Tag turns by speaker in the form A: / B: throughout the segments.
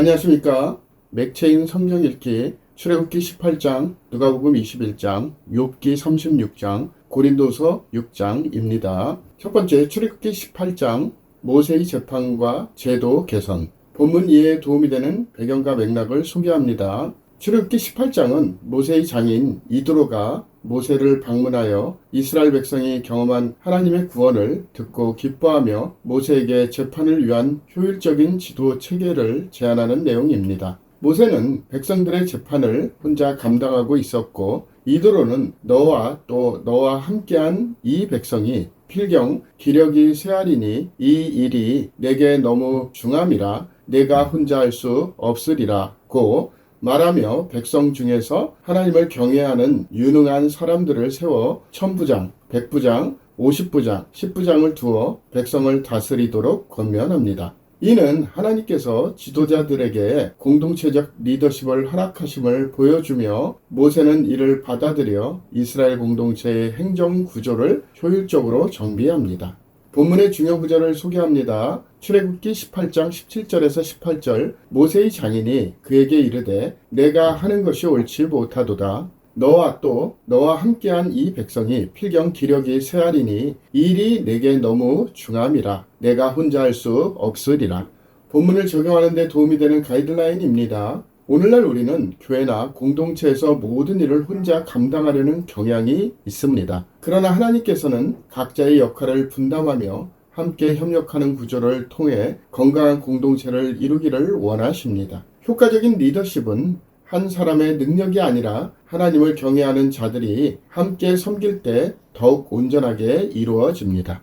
A: 안녕하십니까. 맥체인 성경 읽기 출애굽기 18장, 누가복음 21장, 욥기 36장, 고린도서 6장입니다. 첫 번째 출애굽기 18장 모세의 재판과 제도 개선. 본문 이해에 도움이 되는 배경과 맥락을 소개합니다. 출애굽기 18장은 모세의 장인 이드로가 모세를 방문하여 이스라엘 백성이 경험한 하나님의 구원을 듣고 기뻐하며 모세에게 재판을 위한 효율적인 지도 체계를 제안하는 내용입니다. 모세는 백성들의 재판을 혼자 감당하고 있었고 이드로는 너와 함께한 이 백성이 필경 기력이 쇠하리니 이 일이 내게 너무 중함이라 내가 혼자 할 수 없으리라고 말하며 백성 중에서 하나님을 경외하는 유능한 사람들을 세워 1000부장, 100부장, 50부장, 10부장을 두어 백성을 다스리도록 권면합니다. 이는 하나님께서 지도자들에게 공동체적 리더십을 허락하심을 보여주며 모세는 이를 받아들여 이스라엘 공동체의 행정 구조를 효율적으로 정비합니다. 본문의 중요 구절을 소개합니다. 출애굽기 18장 17절에서 18절 모세의 장인이 그에게 이르되 내가 하는 것이 옳지 못하도다. 너와 함께한 이 백성이 필경 기력이 쇠하리니 일이 내게 너무 중함이라 내가 혼자 할 수 없으리라. 본문을 적용하는 데 도움이 되는 가이드라인입니다. 오늘날 우리는 교회나 공동체에서 모든 일을 혼자 감당하려는 경향이 있습니다. 그러나 하나님께서는 각자의 역할을 분담하며 함께 협력하는 구조를 통해 건강한 공동체를 이루기를 원하십니다. 효과적인 리더십은 한 사람의 능력이 아니라 하나님을 경외하는 자들이 함께 섬길 때 더욱 온전하게 이루어집니다.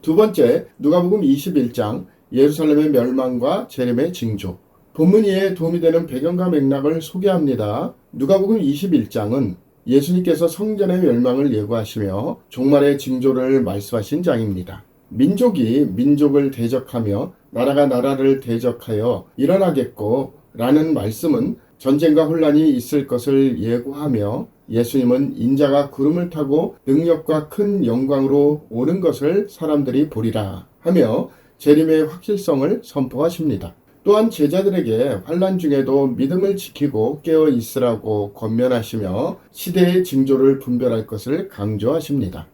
A: 두 번째, 누가복음 21장 예루살렘의 멸망과 재림의 징조. 본문 이해에 도움이 되는 배경과 맥락을 소개합니다. 누가복음 21장은 예수님께서 성전의 멸망을 예고하시며 종말의 징조를 말씀하신 장입니다. 민족이 민족을 대적하며 나라가 나라를 대적하여 일어나겠고 라는 말씀은 전쟁과 혼란이 있을 것을 예고하며 예수님은 인자가 구름을 타고 능력과 큰 영광으로 오는 것을 사람들이 보리라 하며 재림의 확실성을 선포하십니다. 또한 제자들에게 환난 중에도 믿음을 지키고 깨어 있으라고 권면하시며 시대의 징조를 분별할 것을 강조하십니다.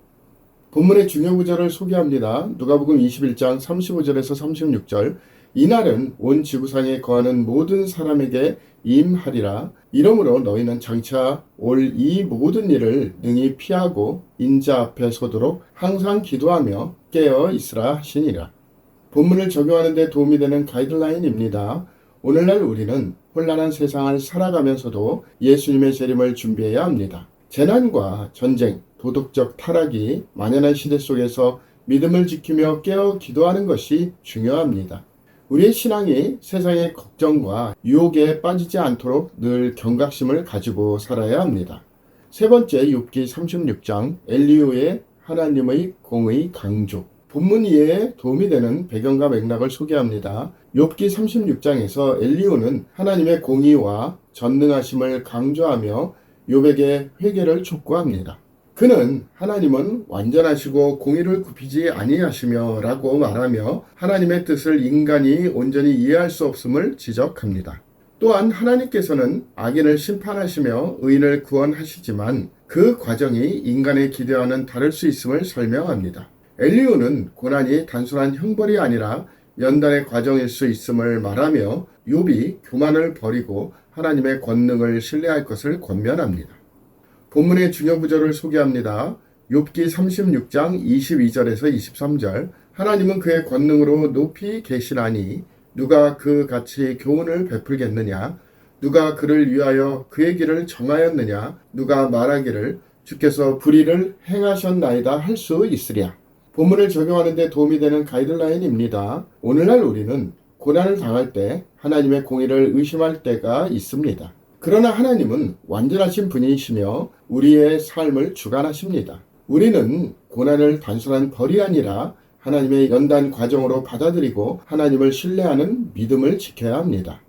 A: 본문의 중요 구절을 소개합니다. 누가복음 21장 35절에서 36절 이날은 온 지구상에 거하는 모든 사람에게 임하리라. 이러므로 너희는 장차 올 이 모든 일을 능히 피하고 인자 앞에 서도록 항상 기도하며 깨어 있으라 하시니라. 본문을 적용하는 데 도움이 되는 가이드라인입니다. 오늘날 우리는 혼란한 세상을 살아가면서도 예수님의 재림을 준비해야 합니다. 재난과 전쟁, 도덕적 타락이 만연한 시대 속에서 믿음을 지키며 깨어 기도하는 것이 중요합니다. 우리의 신앙이 세상의 걱정과 유혹에 빠지지 않도록 늘 경각심을 가지고 살아야 합니다. 세 번째, 욥기 36장 엘리후의 하나님의 공의 강조. 본문 이해에 도움이 되는 배경과 맥락을 소개합니다. 욥기 36장에서 엘리후는 하나님의 공의와 전능하심을 강조하며 욥에게 회개를 촉구합니다. 그는 하나님은 완전하시고 공의를 굽히지 아니하시며 라고 말하며 하나님의 뜻을 인간이 온전히 이해할 수 없음을 지적합니다. 또한 하나님께서는 악인을 심판하시며 의인을 구원하시지만 그 과정이 인간의 기대와는 다를 수 있음을 설명합니다. 엘리후는 고난이 단순한 형벌이 아니라 연단의 과정일 수 있음을 말하며 욥이 교만을 버리고 하나님의 권능을 신뢰할 것을 권면합니다. 본문의 중요 구절을 소개합니다. 욥기 36장 22절에서 23절 하나님은 그의 권능으로 높이 계시나니 누가 그 같이 교훈을 베풀겠느냐 누가 그를 위하여 그의 길을 정하였느냐 누가 말하기를 주께서 불의를 행하셨나이다 할 수 있으랴. 본문을 적용하는 데 도움이 되는 가이드라인입니다. 오늘날 우리는 고난을 당할 때 하나님의 공의를 의심할 때가 있습니다. 그러나 하나님은 완전하신 분이시며 우리의 삶을 주관하십니다. 우리는 고난을 단순한 벌이 아니라 하나님의 연단 과정으로 받아들이고 하나님을 신뢰하는 믿음을 지켜야 합니다.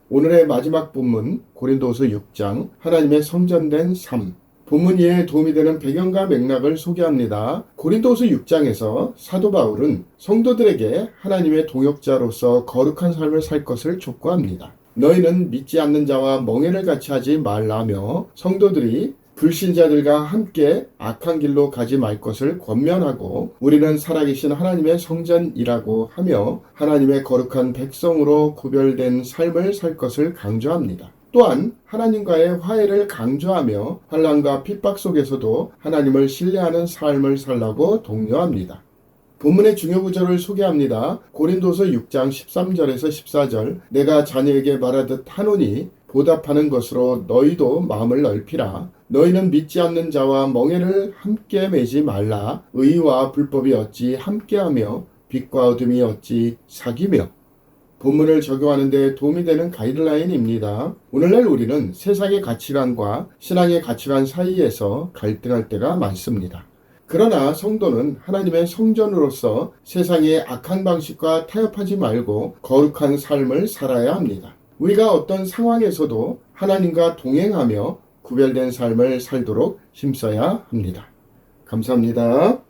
A: 오늘의 마지막 본문 고린도서 6장 하나님의 성전된 삶. 본문 이해에 도움이 되는 배경과 맥락을 소개합니다. 고린도서 6장에서 사도 바울은 성도들에게 하나님의 동역자로서 거룩한 삶을 살 것을 촉구합니다. 너희는 믿지 않는 자와 멍에를 같이 하지 말라며 성도들이 불신자들과 함께 악한 길로 가지 말 것을 권면하고 우리는 살아계신 하나님의 성전이라고 하며 하나님의 거룩한 백성으로 구별된 삶을 살 것을 강조합니다. 또한 하나님과의 화해를 강조하며 환난과 핍박 속에서도 하나님을 신뢰하는 삶을 살라고 독려합니다. 본문의 중요 구절을 소개합니다. 고린도서 6장 13절에서 14절 내가 자녀에게 말하듯 하노니 보답하는 것으로 너희도 마음을 넓히라. 너희는 믿지 않는 자와 멍에를 함께 매지 말라. 의와 불법이 어찌 함께하며 빛과 어둠이 어찌 사귀며. 본문을 적용하는 데 도움이 되는 가이드라인입니다. 오늘날 우리는 세상의 가치관과 신앙의 가치관 사이에서 갈등할 때가 많습니다. 그러나 성도는 하나님의 성전으로서 세상의 악한 방식과 타협하지 말고 거룩한 삶을 살아야 합니다. 우리가 어떤 상황에서도 하나님과 동행하며 구별된 삶을 살도록 힘써야 합니다. 감사합니다.